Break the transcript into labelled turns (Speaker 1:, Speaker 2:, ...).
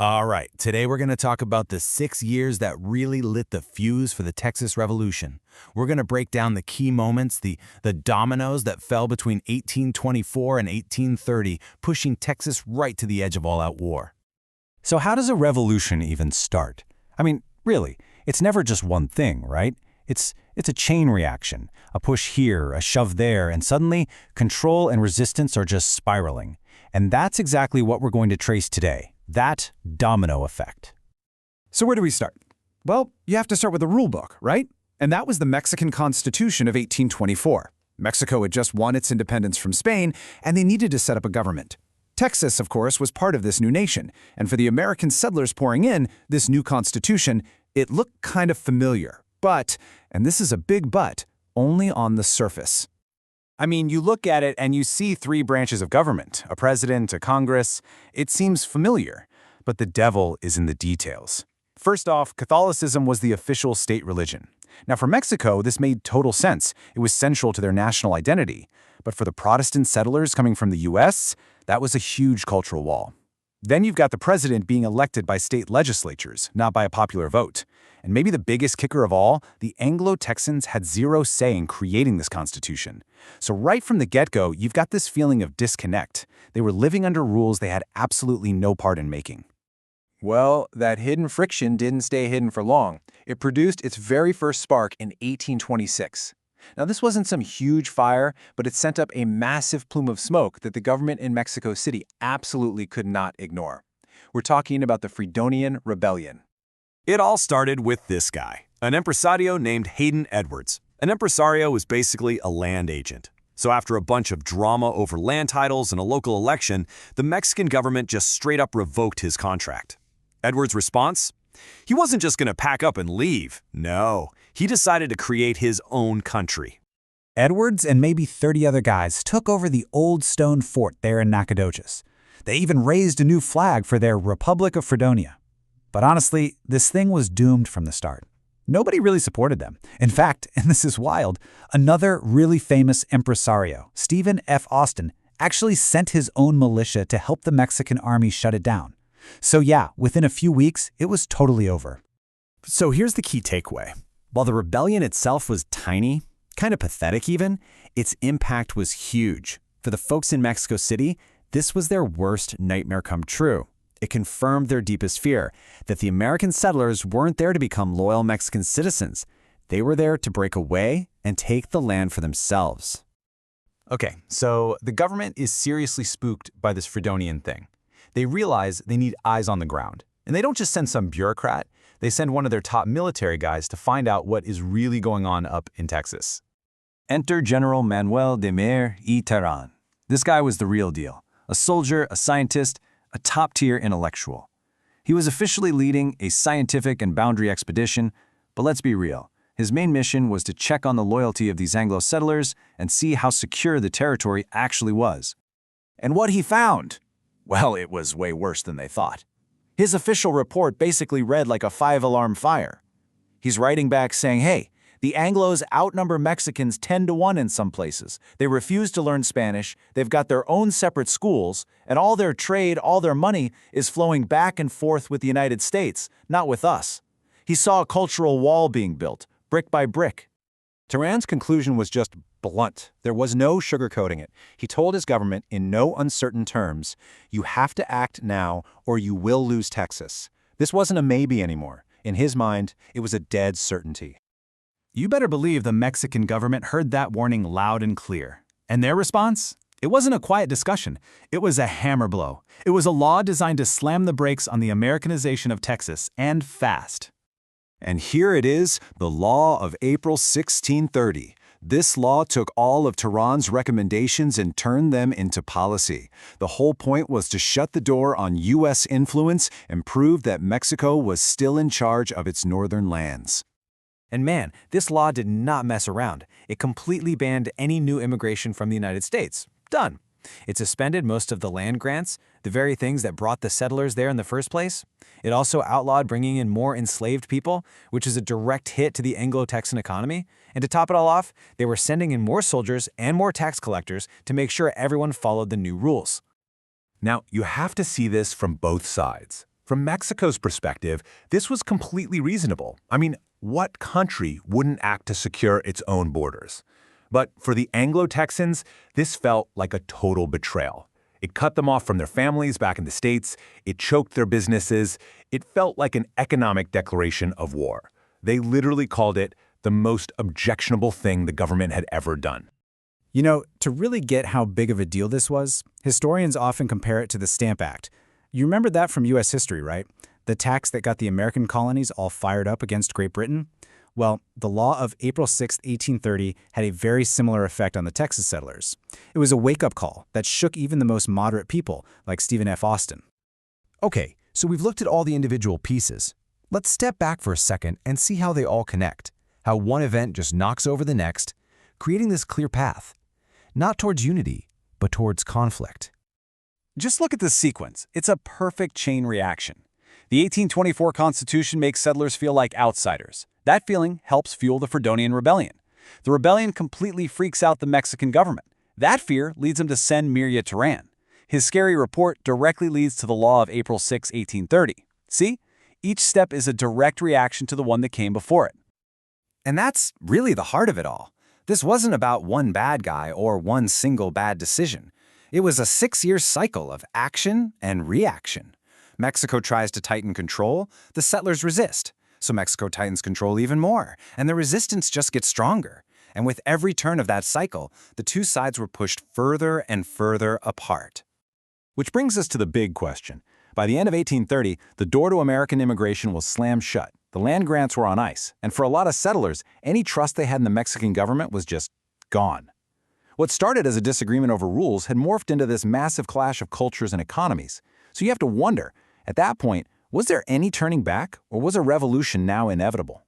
Speaker 1: All right, today we're going to talk about the 6 years that really lit the fuse for the Texas Revolution. We're going to break down the key moments, the dominoes that fell between 1824 and 1830, pushing Texas right to the edge of all-out war.
Speaker 2: So how does a revolution even start? I mean, really, it's never just one thing, right? It's a chain reaction, a push here, a shove there, and suddenly control and resistance are just spiraling. And that's exactly what we're going to trace today, that domino effect.
Speaker 3: So where do we start? Well, you have to start with the rule book, right? And that was the Mexican Constitution of 1824. Mexico had just won its independence from Spain, and they needed to set up a government. Texas, of course, was part of this new nation, and for the American settlers pouring in, this new constitution, it looked kind of familiar. But, and this is a big but, only on the surface.
Speaker 2: I mean, you look at it and you see three branches of government, a president, a Congress. It seems familiar, but the devil is in the details. First off, Catholicism was the official state religion. Now, for Mexico, this made total sense. It was central to their national identity. But for the Protestant settlers coming from the U.S., that was a huge cultural wall. Then you've got the president being elected by state legislatures, not by a popular vote. And maybe the biggest kicker of all, the Anglo-Texans had zero say in creating this constitution. So right from the get-go, you've got this feeling of disconnect. They were living under rules they had absolutely no part in making.
Speaker 4: Well, that hidden friction didn't stay hidden for long. It produced its very first spark in 1826. Now, this wasn't some huge fire, but it sent up a massive plume of smoke that the government in Mexico City absolutely could not ignore. We're talking about the Fredonian Rebellion.
Speaker 5: It all started with this guy, an impresario named Hayden Edwards. An impresario was basically a land agent. So after a bunch of drama over land titles and a local election, the Mexican government just straight up revoked his contract. Edwards' response? He wasn't just going to pack up and leave. No, he decided to create his own country.
Speaker 2: Edwards and maybe 30 other guys took over the old stone fort there in Nacogdoches. They even raised a new flag for their Republic of Fredonia. But honestly, this thing was doomed from the start. Nobody really supported them. In fact, and this is wild, another really famous impresario, Stephen F. Austin, actually sent his own militia to help the Mexican army shut it down. So yeah, within a few weeks, it was totally over.
Speaker 1: So here's the key takeaway. While the rebellion itself was tiny, kind of pathetic even, its impact was huge. For the folks in Mexico City, this was their worst nightmare come true. It confirmed their deepest fear, that the American settlers weren't there to become loyal Mexican citizens. They were there to break away and take the land for themselves.
Speaker 2: Okay, so the government is seriously spooked by this Fredonian thing. They realize they need eyes on the ground. And they don't just send some bureaucrat, they send one of their top military guys to find out what is really going on up in Texas. Enter General Manuel de Mier y Terán. This guy was the real deal. A soldier, a scientist, a top-tier intellectual. He was officially leading a scientific and boundary expedition, but let's be real. His main mission was to check on the loyalty of these Anglo settlers and see how secure the territory actually was.
Speaker 4: And what he found? Well, it was way worse than they thought. His official report basically read like a 5-alarm fire. He's writing back saying, hey, the Anglos outnumber Mexicans 10-1 in some places. They refuse to learn Spanish, they've got their own separate schools, and all their trade, all their money is flowing back and forth with the United States, not with us. He saw a cultural wall being built, brick by brick.
Speaker 6: Terán's conclusion was just blunt. There was no sugarcoating it. He told his government in no uncertain terms, you have to act now or you will lose Texas. This wasn't a maybe anymore. In his mind, it was a dead certainty.
Speaker 2: You better believe the Mexican government heard that warning loud and clear. And their response? It wasn't a quiet discussion. It was a hammer blow. It was a law designed to slam the brakes on the Americanization of Texas, and fast.
Speaker 5: And here it is, the Law of April 1630. This law took all of Terán's recommendations and turned them into policy. The whole point was to shut the door on U.S. influence and prove that Mexico was still in charge of its northern lands.
Speaker 4: And man, this law did not mess around. It completely banned any new immigration from the United States. Done. It suspended most of the land grants, the very things that brought the settlers there in the first place. It also outlawed bringing in more enslaved people, which is a direct hit to the Anglo-Texan economy. And to top it all off, they were sending in more soldiers and more tax collectors to make sure everyone followed the new rules.
Speaker 1: Now, you have to see this from both sides.
Speaker 2: From Mexico's perspective, this was completely reasonable. I mean, what country wouldn't act to secure its own borders? But for the Anglo-Texans, this felt like a total betrayal. It cut them off from their families back in the States. It choked their businesses. It felt like an economic declaration of war. They literally called it the most objectionable thing the government had ever done.
Speaker 3: You know, to really get how big of a deal this was, historians often compare it to the Stamp Act. You remember that from U.S. history, right? The tax that got the American colonies all fired up against Great Britain? Well, the law of April 6, 1830 had a very similar effect on the Texas settlers. It was a wake-up call that shook even the most moderate people, like Stephen F. Austin.
Speaker 1: Okay, so we've looked at all the individual pieces. Let's step back for a second and see how they all connect, how one event just knocks over the next, creating this clear path, not towards unity, but towards conflict.
Speaker 5: Just look at this sequence. It's a perfect chain reaction. The 1824 Constitution makes settlers feel like outsiders. That feeling helps fuel the Fredonian Rebellion. The rebellion completely freaks out the Mexican government. That fear leads him to send Mirya Turan. His scary report directly leads to the law of April 6, 1830. See? Each step is a direct reaction to the one that came before it.
Speaker 1: And that's really the heart of it all. This wasn't about one bad guy or one single bad decision. It was a 6-year cycle of action and reaction. Mexico tries to tighten control, the settlers resist. So Mexico tightens control even more, and the resistance just gets stronger. And with every turn of that cycle, the two sides were pushed further and further apart.
Speaker 4: Which brings us to the big question. By the end of 1830, the door to American immigration was slammed shut. The land grants were on ice, and for a lot of settlers, any trust they had in the Mexican government was just gone. What started as a disagreement over rules had morphed into this massive clash of cultures and economies. So you have to wonder, at that point, was there any turning back, or was a revolution now inevitable?